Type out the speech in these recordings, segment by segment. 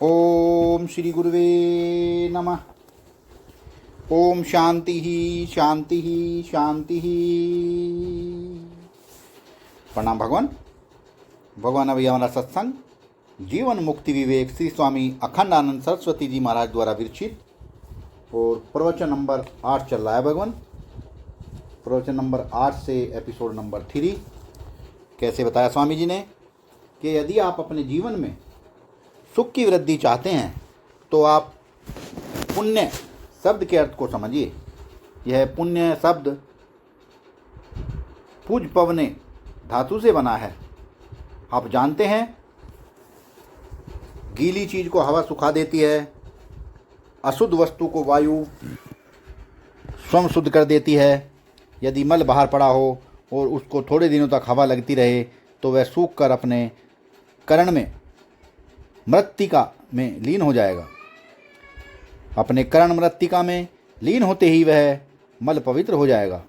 ओम श्री गुरुवे नमः। ओम शांति ही शांति ही शांति ही। प्रणाम भगवान। भगवान अभी हमारा सत्संग जीवन मुक्ति विवेक श्री स्वामी अखंडानंद सरस्वती जी महाराज द्वारा विरचित और प्रवचन नंबर 8 चल रहा है भगवान। प्रवचन नंबर 8 से एपिसोड नंबर 3। कैसे बताया स्वामी जी ने कि यदि आप अपने जीवन में सुख की वृद्धि चाहते हैं तो आप पुण्य शब्द के अर्थ को समझिए। यह पुण्य शब्द पूज पवने धातु से बना है। आप जानते हैं गीली चीज को हवा सुखा देती है, अशुद्ध वस्तु को वायु स्वयं शुद्ध कर देती है। यदि मल बाहर पड़ा हो और उसको थोड़े दिनों तक हवा लगती रहे तो वह सूख कर अपने कर्ण में मृत्तिका में लीन हो जाएगा। अपने कर्ण मृत्तिका में लीन होते ही वह मल पवित्र हो जाएगा।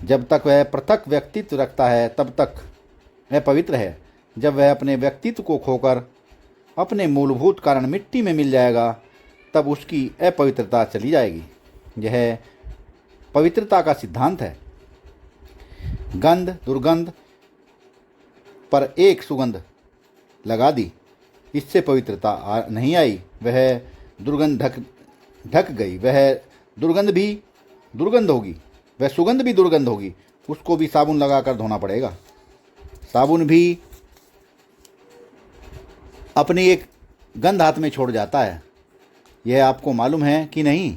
जब तक वह पृथक व्यक्तित्व रखता है तब तक वह पवित्र है। जब वह अपने व्यक्तित्व को खोकर अपने मूलभूत कारण मिट्टी में मिल जाएगा तब उसकी अपवित्रता चली जाएगी। यह पवित्रता का सिद्धांत है। गंध दुर्गंध पर एक सुगंध लगा दी, इससे पवित्रता नहीं आई। वह दुर्गंध ढक गई। वह दुर्गंध भी दुर्गंध होगी, वह सुगंध भी दुर्गंध होगी। उसको भी साबुन लगाकर धोना पड़ेगा। साबुन भी अपनी एक गंध हाथ में छोड़ जाता है। यह आपको मालूम है कि नहीं?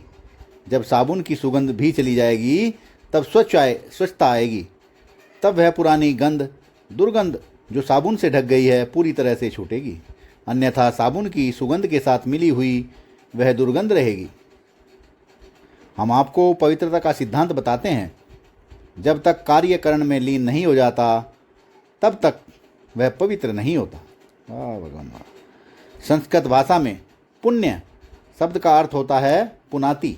जब साबुन की सुगंध भी चली जाएगी तब स्वच्छता आएगी। तब वह पुरानी गंध दुर्गंध जो साबुन से ढक गई है पूरी तरह से छूटेगी। अन्यथा साबुन की सुगंध के साथ मिली हुई वह दुर्गंध रहेगी। हम आपको पवित्रता का सिद्धांत बताते हैं। जब तक कार्यकरण में लीन नहीं हो जाता तब तक वह पवित्र नहीं होता। भगवान। संस्कृत भाषा में पुण्य शब्द का अर्थ होता है पुनाति।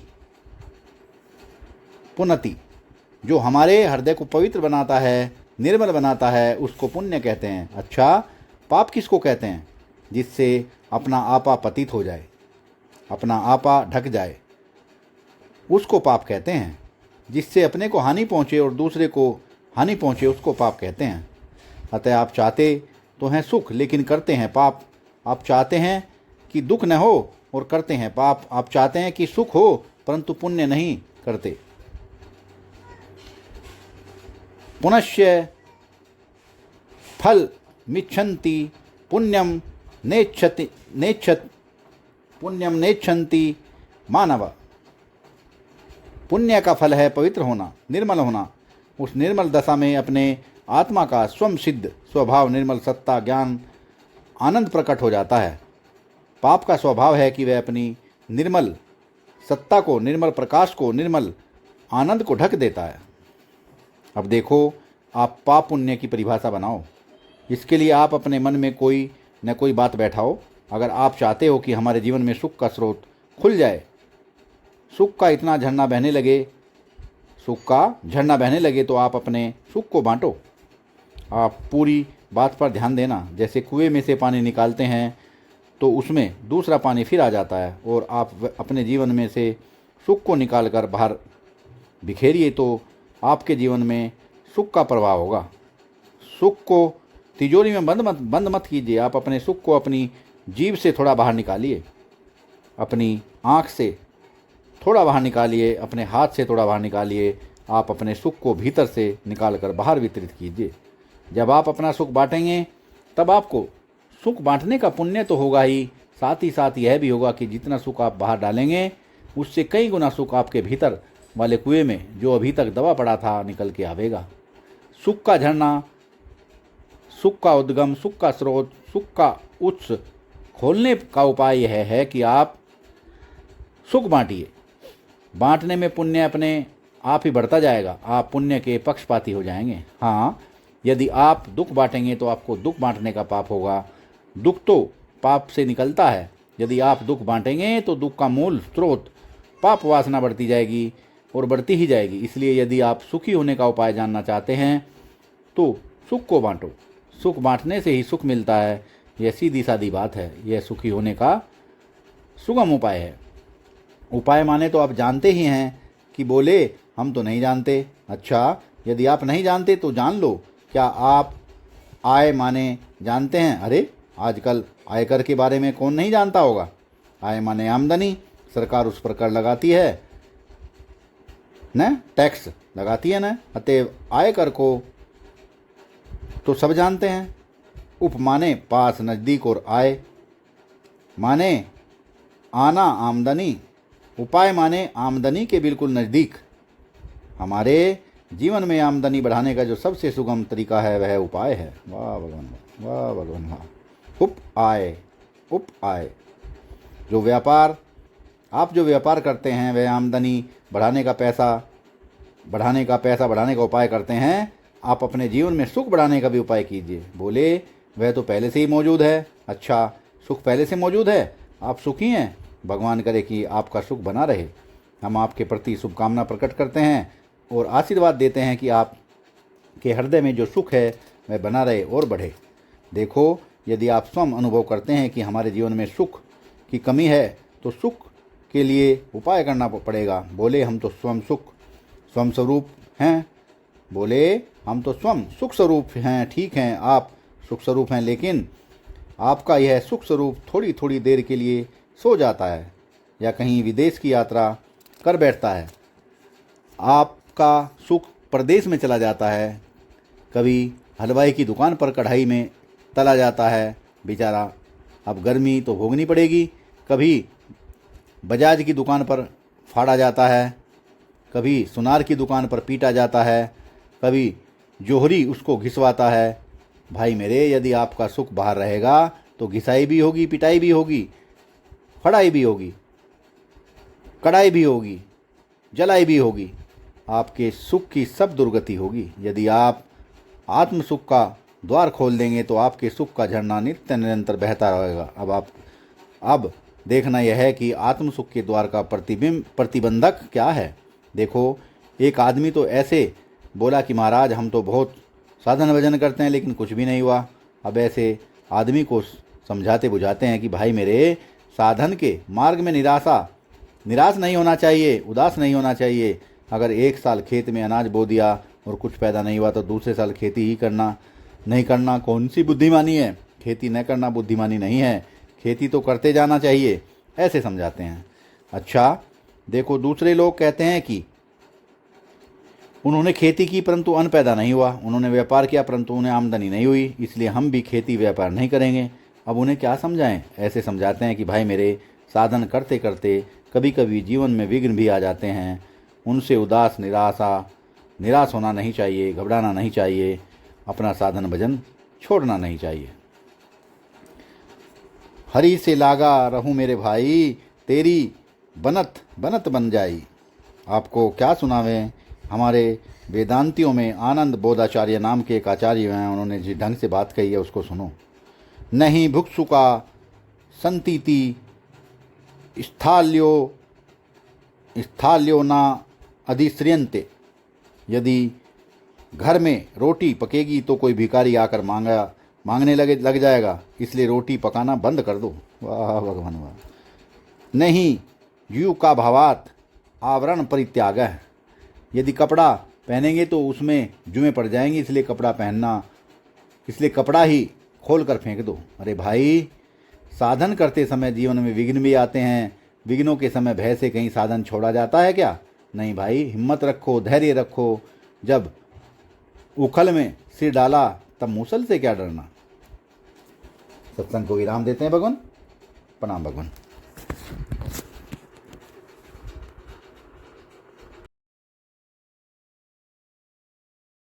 पुनति जो हमारे हृदय को पवित्र बनाता है, निर्मल बनाता है, उसको पुण्य कहते हैं। अच्छा, पाप किसको कहते हैं? जिससे अपना आपा पतित हो जाए, अपना आपा ढक जाए, उसको पाप कहते हैं। जिससे अपने को हानि पहुँचे और दूसरे को हानि पहुँचे उसको पाप कहते हैं। अतः आप चाहते तो हैं सुख लेकिन करते हैं पाप। आप चाहते हैं कि दुख न हो और करते हैं पाप। आप चाहते हैं कि सुख हो परंतु पुण्य नहीं करते। पुनश्य फल मिच्छन्ति पुण्यम नेच्छन्ति मानव। पुण्य का फल है पवित्र होना, निर्मल होना। उस निर्मल दशा में अपने आत्मा का स्वयं सिद्ध स्वभाव, निर्मल सत्ता, ज्ञान, आनंद प्रकट हो जाता है। पाप का स्वभाव है कि वह अपनी निर्मल सत्ता को, निर्मल प्रकाश को, निर्मल आनंद को ढक देता है। अब देखो, आप पाप पुण्य की परिभाषा बनाओ। इसके लिए आप अपने मन में कोई न कोई बात बैठाओ। अगर आप चाहते हो कि हमारे जीवन में सुख का स्रोत खुल जाए, सुख का इतना झरना बहने लगे, तो आप अपने सुख को बांटो। आप पूरी बात पर ध्यान देना। जैसे कुएं में से पानी निकालते हैं तो उसमें दूसरा पानी फिर आ जाता है, और आप अपने जीवन में से सुख को निकाल कर बाहर बिखेरिए तो आपके जीवन में सुख का प्रभाव होगा। सुख को तिजोरी में बंद मत कीजिए। आप अपने सुख को अपनी जीभ से थोड़ा बाहर निकालिए, अपनी आँख से थोड़ा बाहर निकालिए, अपने हाथ से थोड़ा बाहर निकालिए। आप अपने सुख को भीतर से निकाल कर बाहर वितरित कीजिए। जब आप अपना सुख बांटेंगे तब आपको सुख बांटने का पुण्य तो होगा ही, साथ ही साथ यह भी होगा कि जितना सुख आप बाहर डालेंगे उससे कई गुना सुख आपके भीतर वाले कुएं में जो अभी तक दबा पड़ा था निकल के आवेगा। सुख का झरना, सुख का उद्गम, सुख का स्रोत, सुख का उत्स खोलने का उपाय यह है कि आप सुख बांटिए। बांटने में पुण्य अपने आप ही बढ़ता जाएगा। आप पुण्य के पक्षपाती हो जाएंगे। हाँ, यदि आप दुख बांटेंगे तो आपको दुख बांटने का पाप होगा। दुख तो पाप से निकलता है। यदि आप दुख बांटेंगे तो दुख का मूल स्रोत पाप वासना बढ़ती जाएगी और बढ़ती ही जाएगी। इसलिए यदि आप सुखी होने का उपाय जानना चाहते हैं तो सुख को बांटो। सुख बांटने से ही सुख मिलता है। यह सीधी सादी बात है। यह सुखी होने का सुगम उपाय है। उपाय माने तो आप जानते ही हैं कि बोले हम तो नहीं जानते। अच्छा, यदि आप नहीं जानते तो जान लो। क्या आप आय माने जानते हैं? अरे आजकल आयकर के बारे में कौन नहीं जानता होगा। आय माने आमदनी, सरकार उस पर कर लगाती है न, टैक्स लगाती है न, अतएव आयकर को तो सब जानते हैं। उप माने पास, नज़दीक, और आय माने आना, आमदनी। उपाय माने आमदनी के बिल्कुल नज़दीक। हमारे जीवन में आमदनी बढ़ाने का जो सबसे सुगम तरीका है वह उपाय है। वाह भगवान, वाह भगवान, वाह। उप आय जो व्यापार, आप जो व्यापार करते हैं वह आमदनी बढ़ाने का बढ़ाने का उपाय करते हैं। आप अपने जीवन में सुख बढ़ाने का भी उपाय कीजिए। बोले वह तो पहले से ही मौजूद है। अच्छा, सुख पहले से मौजूद है, आप सुखी हैं। भगवान करे कि आपका सुख बना रहे। हम आपके प्रति शुभकामना प्रकट करते हैं और आशीर्वाद देते हैं कि आप के हृदय में जो सुख है वह बना रहे और बढ़े। देखो, यदि आप स्वयं अनुभव करते हैं कि हमारे जीवन में सुख की कमी है तो सुख के लिए उपाय करना पड़ेगा। बोले हम तो स्वयं स्वरूप हैं। बोले हम तो स्वयं सुख स्वरूप हैं। ठीक हैं, आप सुख स्वरूप हैं, लेकिन आपका यह सुख स्वरूप थोड़ी थोड़ी देर के लिए सो जाता है या कहीं विदेश की यात्रा कर बैठता है। आपका सुख परदेश में चला जाता है। कभी हलवाई की दुकान पर कढ़ाई में तला जाता है बेचारा, अब गर्मी तो भोगनी पड़ेगी। कभी बजाज की दुकान पर फाड़ा जाता है, कभी सुनार की दुकान पर पीटा जाता है, कभी जोहरी उसको घिसवाता है। भाई मेरे, यदि आपका सुख बाहर रहेगा तो घिसाई भी होगी, पिटाई भी होगी, फड़ाई भी होगी, कड़ाई भी होगी, जलाई भी होगी। आपके सुख की सब दुर्गति होगी। यदि आप आत्म सुख का द्वार खोल देंगे तो आपके सुख का झरना नित्य निरंतर बहता रहेगा। अब देखना यह है कि आत्म सुख के द्वार का प्रतिबंधक क्या है। देखो, एक आदमी तो ऐसे बोला कि महाराज हम तो बहुत साधन भजन करते हैं लेकिन कुछ भी नहीं हुआ। अब ऐसे आदमी को समझाते बुझाते हैं कि भाई मेरे, साधन के मार्ग में निराश नहीं होना चाहिए, उदास नहीं होना चाहिए। अगर एक साल खेत में अनाज बो दिया और कुछ पैदा नहीं हुआ तो दूसरे साल खेती ही नहीं करना कौन सी बुद्धिमानी है। खेती न करना बुद्धिमानी नहीं है, खेती तो करते जाना चाहिए, ऐसे समझाते हैं। अच्छा देखो, दूसरे लोग कहते हैं कि उन्होंने खेती की परंतु अन्न पैदा नहीं हुआ, उन्होंने व्यापार किया परंतु उन्हें आमदनी नहीं हुई, इसलिए हम भी खेती व्यापार नहीं करेंगे। अब उन्हें क्या समझाएं। ऐसे समझाते हैं कि भाई मेरे, साधन करते करते कभी कभी जीवन में विघ्न भी आ जाते हैं, उनसे निराश होना नहीं चाहिए, घबराना नहीं चाहिए, अपना साधन भजन छोड़ना नहीं चाहिए। हरि से लागा रहूं मेरे भाई, तेरी बनत बनत बन जाई। आपको क्या सुनावें। हमारे वेदांतियों में आनंद बोधाचार्य नाम के एक आचार्य हैं, उन्होंने जिस ढंग से बात कही है उसको सुनो। नहीं भुक्षु का संतीति स्थाल्यो ना अधिश्रियन्ते। यदि घर में रोटी पकेगी तो कोई भिखारी आकर मांगने लग जाएगा, इसलिए रोटी पकाना बंद कर दो। वाह भगवान वाह। नहीं जीव का भावात आवरण परित्याग है। यदि कपड़ा पहनेंगे तो उसमें जुएं पड़ जाएंगी, इसलिए कपड़ा ही खोल कर फेंक दो। अरे भाई, साधन करते समय जीवन में विघ्न भी आते हैं, विघ्नों के समय भय से कहीं साधन छोड़ा जाता है क्या? नहीं भाई, हिम्मत रखो, धैर्य रखो। जब उखल में सिर डाला तब मूसल से क्या डरना। सत्संग को विराम देते हैं भगवान। प्रणाम भगवान।